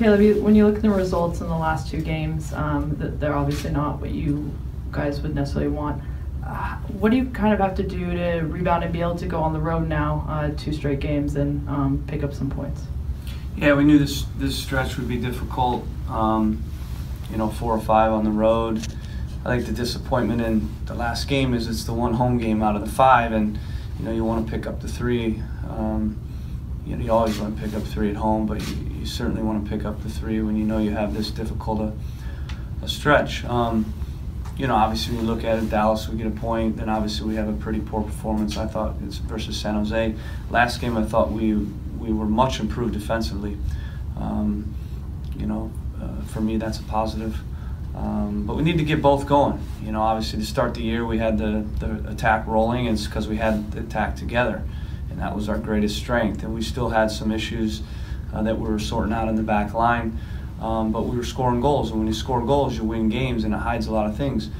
Caleb, when you look at the results in the last two games, they're obviously not what you guys would necessarily want. What do you kind of have to do to rebound and be able to go on the road now, 2 straight games, and pick up some points? Yeah, we knew this stretch would be difficult. 4 or 5 on the road. I think the disappointment in the last game is it's the one home game out of the 5, and you want to pick up the 3. You always want to pick up 3 at home, but you certainly want to pick up the 3 when you have this difficult a stretch. Obviously when you look at it, Dallas, we get a point, then obviously we have a pretty poor performance, I thought, it's versus San Jose. Last game I thought we were much improved defensively. For me that's a positive. But we need to get both going. Obviously to start the year we had the attack rolling, and it's because we had the attack together, and that was our greatest strength. And we still had some issues that we were sorting out in the back line. But we were scoring goals, and when you score goals, you win games, and it hides a lot of things.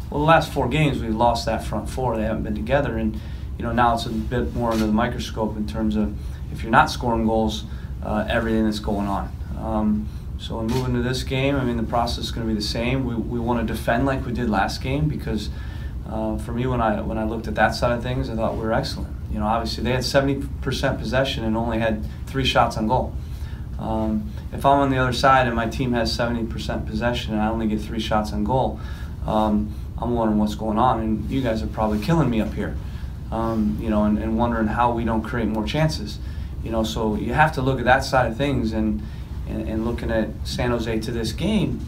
Well, the last 4 games, we've lost that front 4. They haven't been together, and now it's a bit more under the microscope in terms of if you're not scoring goals, everything that's going on. So in moving to this game, the process is going to be the same. We want to defend like we did last game, because for me, when I looked at that side of things, I thought we were excellent. Obviously they had 70% possession and only had 3 shots on goal. If I'm on the other side and my team has 70% possession and I only get 3 shots on goal, I'm wondering what's going on, and you guys are probably killing me up here, and wondering how we don't create more chances. So you have to look at that side of things, and looking at San Jose to this game,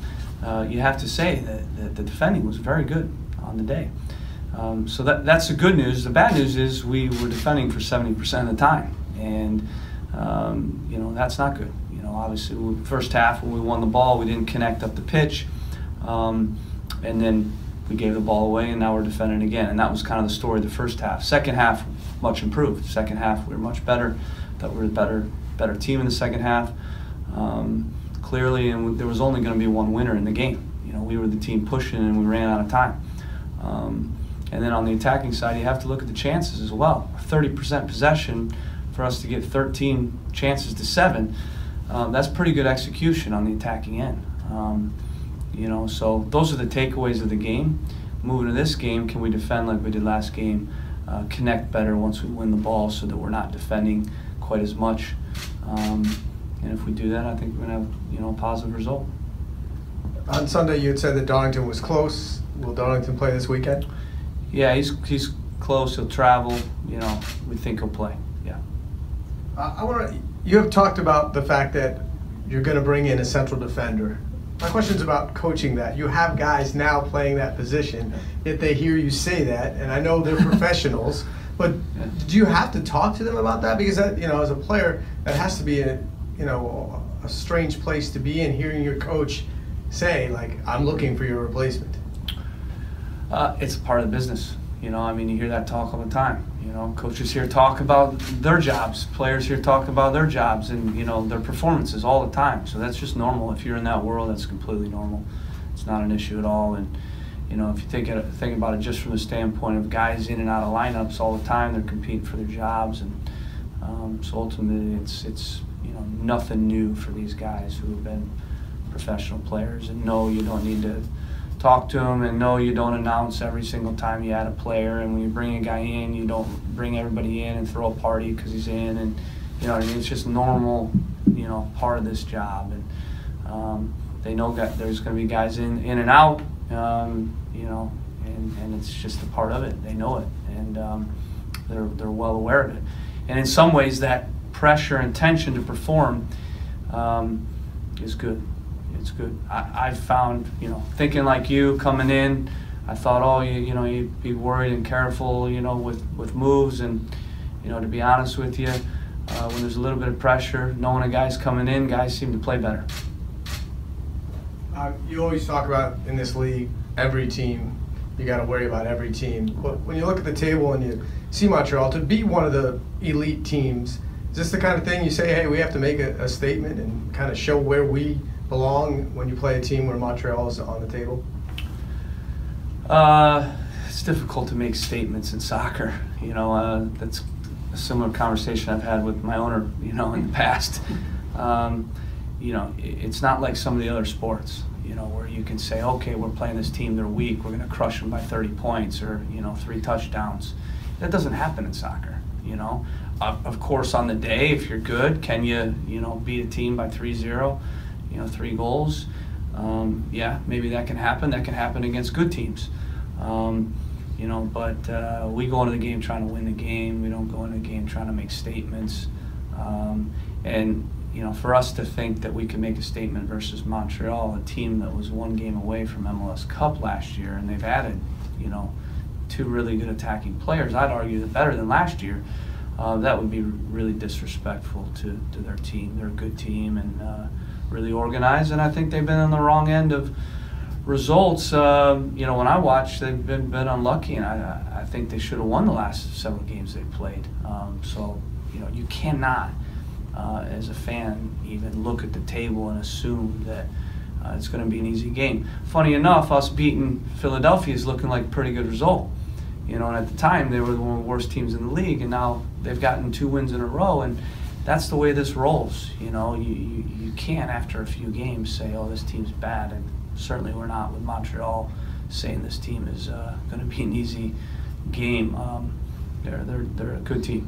you have to say that the defending was very good on the day. So that's the good news. The bad news is we were defending for 70% of the time, and that's not good. Obviously, first half when we won the ball, we didn't connect up the pitch, and then we gave the ball away, and now we're defending again. And that was kind of the story of the first half. Second half, much improved. Second half, we were much better. Thought we were a better team in the second half, clearly, and there was only going to be one winner in the game. We were the team pushing, and we ran out of time. And then on the attacking side, you have to look at the chances as well. 30% possession for us to get 13 chances to 7. That's pretty good execution on the attacking end. So those are the takeaways of the game. Moving to this game, can we defend like we did last game, connect better once we win the ball so that we're not defending quite as much. And if we do that, I think we're going to have a positive result. On Sunday you had said that Darlington was close. Will Darlington play this weekend? Yeah, he's close. He'll travel. We think he'll play. Yeah. You have talked about the fact that you're going to bring in a central defender. My question is about coaching that. You have guys now playing that position, yet they hear you say that, and I know they're professionals, but did you have to talk to them about that? Because that, as a player, that has to be a strange place to be in, hearing your coach say, like, I'm looking for your replacement. It's a part of the business. You hear that talk all the time. Coaches here talk about their jobs. Players here talk about their jobs and, their performances all the time. So that's just normal. If you're in that world, that's completely normal. It's not an issue at all. And, if you think about it just from the standpoint of guys in and out of lineups all the time, they're competing for their jobs. And so ultimately it's nothing new for these guys who have been professional players. And no, you don't need to talk to them, and no, you don't announce every single time you add a player, and when you bring a guy in, you don't bring everybody in and throw a party because he's in, and it's just normal, part of this job. And they know that there's going to be guys in and out, and it's just a part of it. They know it, and they're well aware of it. And in some ways, that pressure and tension to perform is good. It's good. I've found, thinking like you coming in, I thought, you'd be worried and careful, with moves. And, to be honest with you, when there's a little bit of pressure, knowing a guy's coming in, guys seem to play better. You always talk about in this league, every team, you got to worry about every team. But when you look at the table and you see Montreal, to be one of the elite teams, is this the kind of thing you say, hey, we have to make a statement and kind of show where we belong when you play a team where Montreal is on the table? It's difficult to make statements in soccer. That's a similar conversation I've had with my owner, in the past. you know, it's not like some of the other sports, you know, where you can say, okay, we're playing this team, they're weak, we're going to crush them by 30 points or, you know, 3 touchdowns. That doesn't happen in soccer, you know. Of course, on the day, if you're good, can you, you know, beat a team by 3-0, you know, 3 goals? Yeah, maybe that can happen. That can happen against good teams. You know, but we go into the game trying to win the game. We don't go into the game trying to make statements. And, you know, for us to think that we can make a statement versus Montreal, a team that was 1 game away from MLS Cup last year, and they've added, you know, 2 really good attacking players, I'd argue that better than last year, that would be really disrespectful to their team. They're a good team and really organized, and I think they've been on the wrong end of results. You know, when I watch, they've been unlucky, and I think they should have won the last several games they played. So, you know, you cannot, as a fan, even look at the table and assume that it's going to be an easy game. Funny enough, us beating Philadelphia is looking like a pretty good result. You know, and at the time, they were one of the worst teams in the league, and now they've gotten 2 wins in a row, and that's the way this rolls. You know, you can't, after a few games, say, oh, this team's bad, and certainly we're not with Montreal saying this team is going to be an easy game. They're a good team.